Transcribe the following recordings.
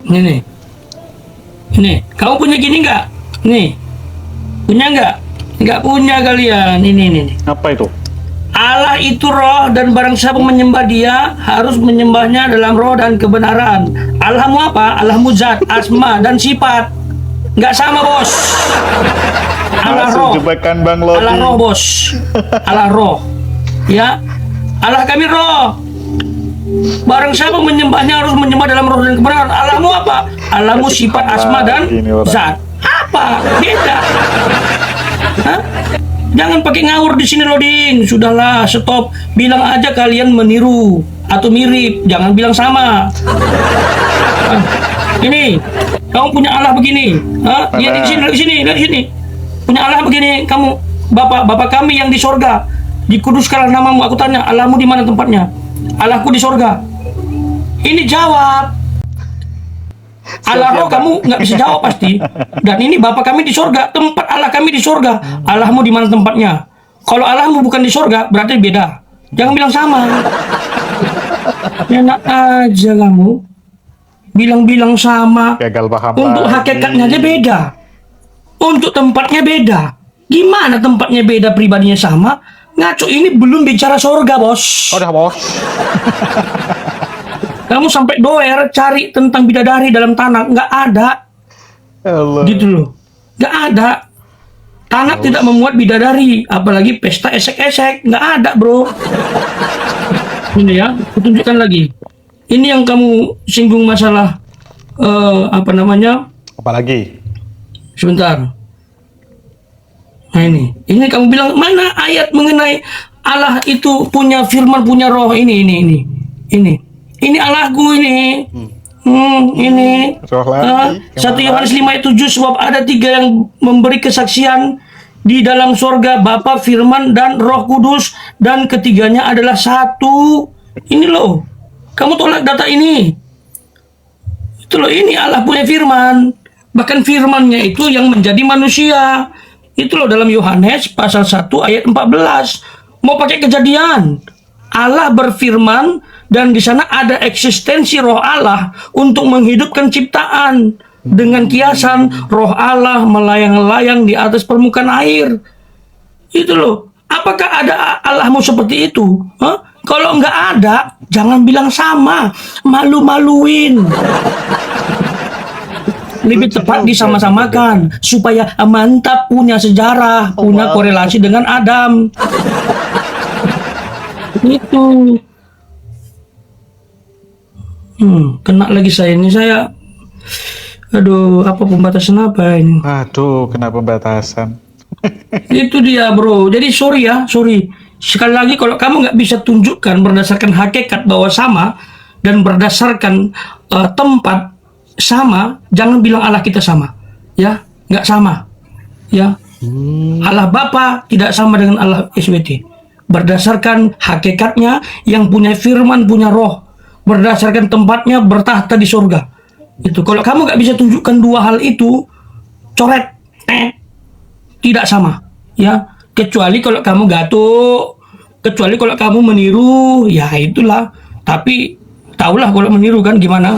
Ini. Ini, kamu punya gini nggak? Nih, punya nggak? Nggak punya kalian. Ini. Apa itu? Allah itu roh dan barang siapa menyembah dia harus menyembahnya dalam roh dan kebenaran. Allahmu apa? Allahmu zat, asma dan sifat. Nggak sama bos. Allah roh. Jebakan Bang Lodi. Allah roh bos. Allah roh. Ya, Allah kami roh. Barang siapa menyembahnya harus menyembah dalam roh dan kebenaran. Allahmu apa? Allahmu sifat, asma dan zat. Apa? Beda. Hah? Jangan pakai ngawur di sini Loding. Sudahlah, stop. Bilang aja kalian meniru atau mirip. Jangan bilang sama. Ini, kamu punya Allah begini. Hah? Lihat di sini, lihat di sini. Punya Allah begini. Kamu, Bapak kami yang di sorga. Dikuduskanlah namamu. Aku tanya, Allahmu di mana tempatnya? Allahku di sorga. Ini jawab. Allah roh kamu nggak bisa jawab pasti. Dan ini Bapak kami di sorga, tempat Allah kami di sorga. Allahmu di mana tempatnya? Kalau Allahmu bukan di sorga, berarti beda. Jangan bilang sama. Enak aja kamu. Bilang-bilang sama. Gagal paham. Untuk hakikatnya aja beda. Untuk tempatnya beda. Gimana tempatnya beda, pribadinya sama? Ngaco, ini belum bicara sorga bos. Udah bos. Kamu sampai doer cari tentang bidadari dalam tanah, nggak ada. Allah. Gitu loh, nggak ada. Tanah tidak memuat bidadari, apalagi pesta esek-esek, nggak ada bro. Ini ya, aku tunjukkan lagi. Ini yang kamu singgung masalah apa namanya? Apalagi? Sebentar. Nah ini kamu bilang mana ayat mengenai Allah itu punya firman, punya roh. Ini Allahku ini. Ini. 1 Yohanes 5 ayat 7, sebab ada 3 yang memberi kesaksian di dalam sorga, Bapa, Firman, dan Roh Kudus, dan ketiganya adalah satu. Ini loh. Kamu tolak data ini. Itu loh, ini Allah punya firman. Bahkan firmannya itu yang menjadi manusia. Itu loh dalam Yohanes pasal 1 ayat 14. Mau pakai Kejadian. Allah berfirman dan di sana ada eksistensi roh Allah untuk menghidupkan ciptaan. Dengan kiasan roh Allah melayang-layang di atas permukaan air. Itu loh. Apakah ada Allahmu seperti itu? Hah? Kalau nggak ada, jangan bilang sama. Malu-maluin. Lebih tepat disama-samakan supaya mantap, punya sejarah, punya korelasi dengan Adam. Itu. Kena lagi saya ini. Aduh, apa pembatasan apa ini? Aduh, kena pembatasan. Itu dia bro. Jadi sorry. Sekali lagi kalau kamu nggak bisa tunjukkan berdasarkan hakikat bahwa sama dan berdasarkan tempat sama, jangan bilang Allah kita sama, ya, nggak sama, ya. Allah Bapa tidak sama dengan Allah SWT. Berdasarkan hakikatnya yang punya firman, punya roh, berdasarkan tempatnya bertahta di surga. Itu kalau kamu nggak bisa tunjukkan dua hal itu, coret, tidak sama, ya. Kecuali kalau kamu gatuk, kecuali kalau kamu meniru, ya itulah. Tapi tahulah kalau meniru kan gimana.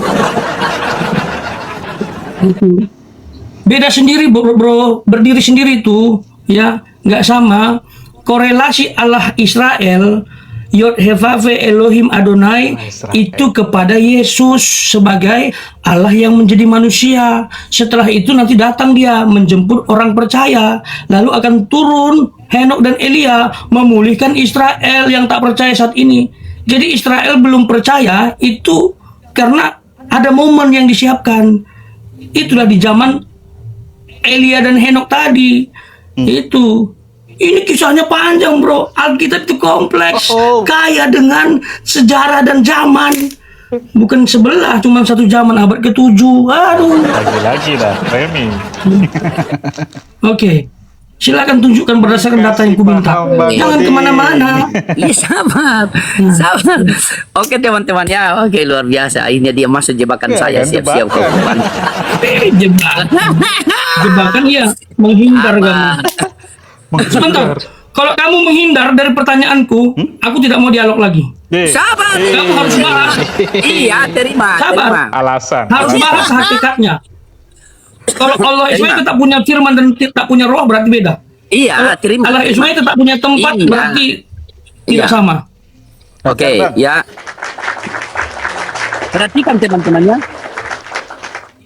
Beda sendiri bro, berdiri sendiri tuh, ya, nggak sama. Korelasi Allah Israel, Yod Hevave Elohim Adonai, itu kepada Yesus sebagai Allah yang menjadi manusia. Setelah itu nanti datang dia menjemput orang percaya, lalu akan turun Henok dan Elia memulihkan Israel yang tak percaya saat ini. Jadi Israel belum percaya itu karena ada momen yang disiapkan. Itulah di zaman Elia dan Henok tadi. Itu. Ini kisahnya panjang bro. Alkitab itu kompleks. Kaya dengan sejarah dan zaman. Bukan sebelah, cuma satu zaman, abad ke-7. Aduh. Lagi-lagi dah, Remy. Oke. Silakan tunjukkan berdasarkan data yang kuminta. Jangan kemana-mana. Iya, sabar. Oke teman-teman ya, oke luar biasa. Ini dia masuk jebakan saya, siap-siap kau. Jebakan ya, menghindar kamu. Sebentar, Kalau kamu menghindar dari pertanyaanku, aku tidak mau dialog lagi. Sabar. Kamu harus bahas. Iya, terima. Sabar. Terima. Alasan. Harus bahas hakikatnya. Kalau Allah Terima. Ismail tetap punya firman dan tak punya roh, berarti beda. Iya, terima. Allah Ismail tetap punya tempat, Iya. berarti tidak Iya. sama. Oke, Bang. ya. Perhatikan teman-temannya.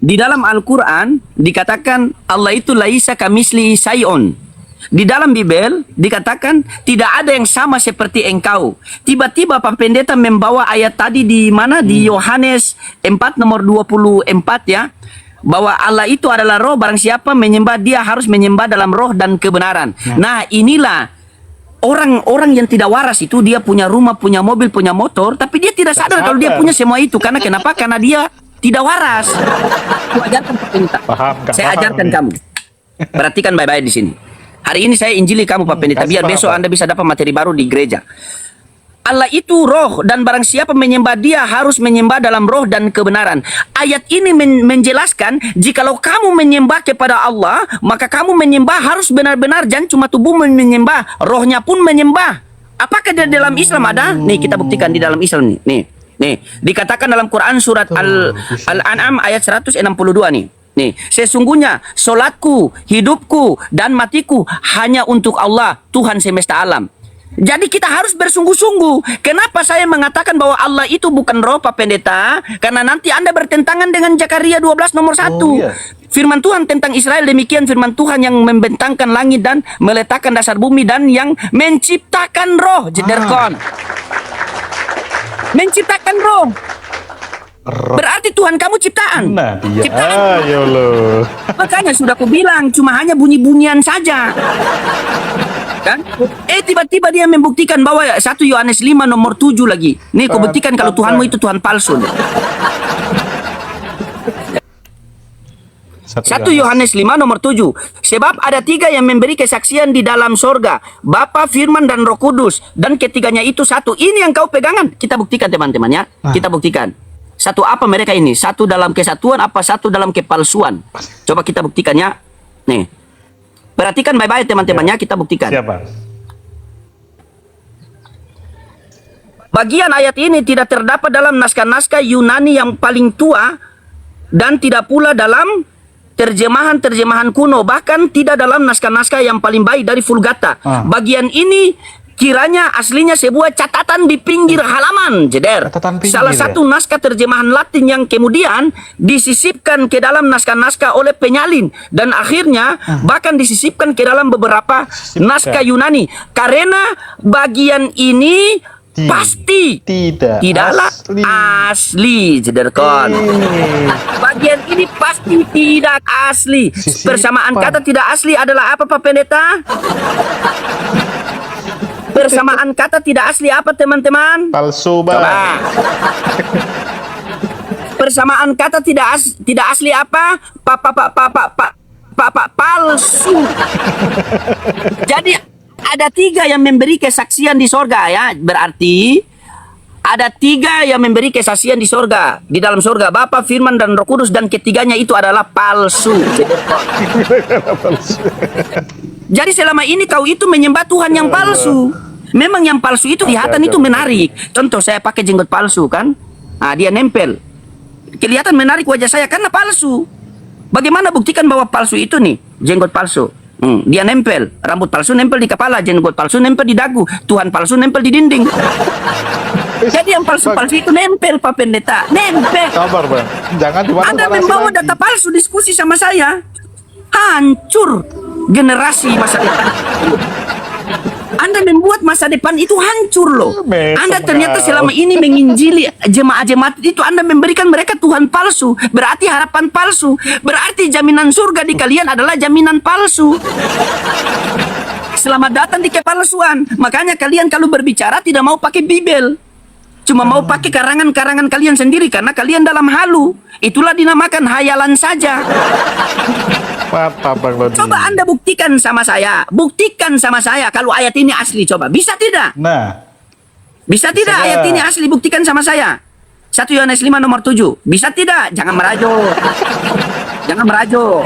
Di dalam Al-Quran dikatakan Allah itu laisa kamisli sayun. Di dalam Bible dikatakan tidak ada yang sama seperti engkau. Tiba-tiba Pak Pendeta membawa ayat tadi di mana? Di Yohanes 4 nomor 24 ya. Bahwa Allah itu adalah roh, barang siapa menyembah dia harus menyembah dalam roh dan kebenaran. Nah, inilah orang-orang yang tidak waras itu, dia punya rumah, punya mobil, punya motor, tapi dia tidak sadar kalau dia punya semua itu. Karena kenapa? Karena dia tidak waras. Aku ajarkan Pak Pendeta. Paham, Kak, Saya paham ajarkan nih. kamu. Perhatikan baik-baik di sini. Hari ini saya injili kamu Pak Pendeta, kasih biar paham, besok Pak. Anda bisa dapat materi baru di gereja. Allah itu roh, dan barang siapa menyembah dia harus menyembah dalam roh dan kebenaran. Ayat ini menjelaskan, jikalau kamu menyembah kepada Allah, maka kamu menyembah harus benar-benar, jangan cuma tubuh menyembah, rohnya pun menyembah. Apakah di dalam Islam ada? Nih, kita buktikan di dalam Islam nih. Nih, dikatakan dalam Quran surat Al-An'am ayat 162 nih. Nih, sesungguhnya solatku, hidupku, dan matiku hanya untuk Allah, Tuhan semesta alam. Jadi kita harus bersungguh-sungguh. Kenapa saya mengatakan bahwa Allah itu bukan roh, Pak Pendeta? Karena nanti Anda bertentangan dengan Zakaria 12 nomor 1. iya. Firman Tuhan tentang Israel demikian, firman Tuhan yang membentangkan langit dan meletakkan dasar bumi dan yang menciptakan roh. Jederkon. Menciptakan roh. Berarti Tuhan kamu ciptaan. Nah, dia. Ciptaan. Ayo lo. Makanya sudah aku bilang, cuma hanya bunyi-bunyian saja. Kan? Tiba-tiba dia membuktikan bahwa 1 Yohanes 5 nomor 7 lagi. Nih, aku buktikan kalau Tuhanmu itu Tuhan palsu. 1 Yohanes 5 nomor 7. Sebab ada 3 yang memberi kesaksian di dalam sorga, Bapa, Firman, dan Roh Kudus. Dan ketiganya itu satu. Ini yang kau pegangan. Kita buktikan teman-teman ya. Kita buktikan. Satu apa mereka ini? Satu dalam kesatuan, apa satu dalam kepalsuan? Coba kita buktikan ya. Nih. Perhatikan baik-baik teman-temannya, kita buktikan. Siapa? Bagian ayat ini tidak terdapat dalam naskah-naskah Yunani yang paling tua dan tidak pula dalam terjemahan-terjemahan kuno, bahkan tidak dalam naskah-naskah yang paling baik dari Vulgata. Bagian ini kiranya aslinya sebuah catatan di pinggir halaman, jeder. Catatan pinggir, Salah satu naskah terjemahan Latin yang kemudian disisipkan ke dalam naskah-naskah oleh penyalin dan akhirnya bahkan disisipkan ke dalam beberapa naskah Yunani. Karena bagian ini pasti tidaklah asli, jederkon. Bagian ini pasti tidak asli. Persamaan kata tidak asli adalah apa, Pak Pendeta? Persamaan kata tidak asli apa, teman-teman? Palsu, Bang. Coba. Persamaan kata tidak asli apa? Palsu. Jadi ada 3 yang memberi kesaksian di sorga ya. Berarti ada 3 yang memberi kesaksian di sorga, di dalam sorga, Bapa, Firman, dan Roh Kudus, dan ketiganya itu adalah palsu. Jadi selama ini kau itu menyembah Tuhan yang palsu. Memang yang palsu itu kelihatan itu menarik. Contoh saya pakai jenggot palsu kan, dia nempel. Kelihatan menarik wajah saya karena palsu. Bagaimana buktikan bahwa palsu itu nih? Jenggot palsu. Dia nempel, rambut palsu nempel di kepala, jenggot palsu nempel di dagu, Tuhan palsu nempel di dinding. Jadi yang palsu-palsu itu nempel, Pak Pendeta, nempel. Sabar, Bang. Jangan dimana Anda membawa data palsu diskusi sama saya, hancur generasi masa depan. Anda membuat masa depan itu hancur loh. Anda ternyata selama ini menginjili jemaat-jemaat itu, Anda memberikan mereka Tuhan palsu. Berarti harapan palsu. Berarti jaminan surga di kalian adalah jaminan palsu. Selamat datang di kepalsuan. Makanya kalian kalau berbicara tidak mau pakai Bibel. Cuma mau pakai karangan-karangan kalian sendiri karena kalian dalam halu. Itulah dinamakan hayalan saja. Mantap, Bang Lodi. Coba Anda buktikan sama saya. Buktikan sama saya kalau ayat ini asli. Coba. Bisa tidak? Nah, Bisa tidak Bisa. ayat ini asli? Buktikan sama saya. 1 Yohanes 5 nomor 7. Bisa tidak? Jangan merajuk. Jangan merajuk.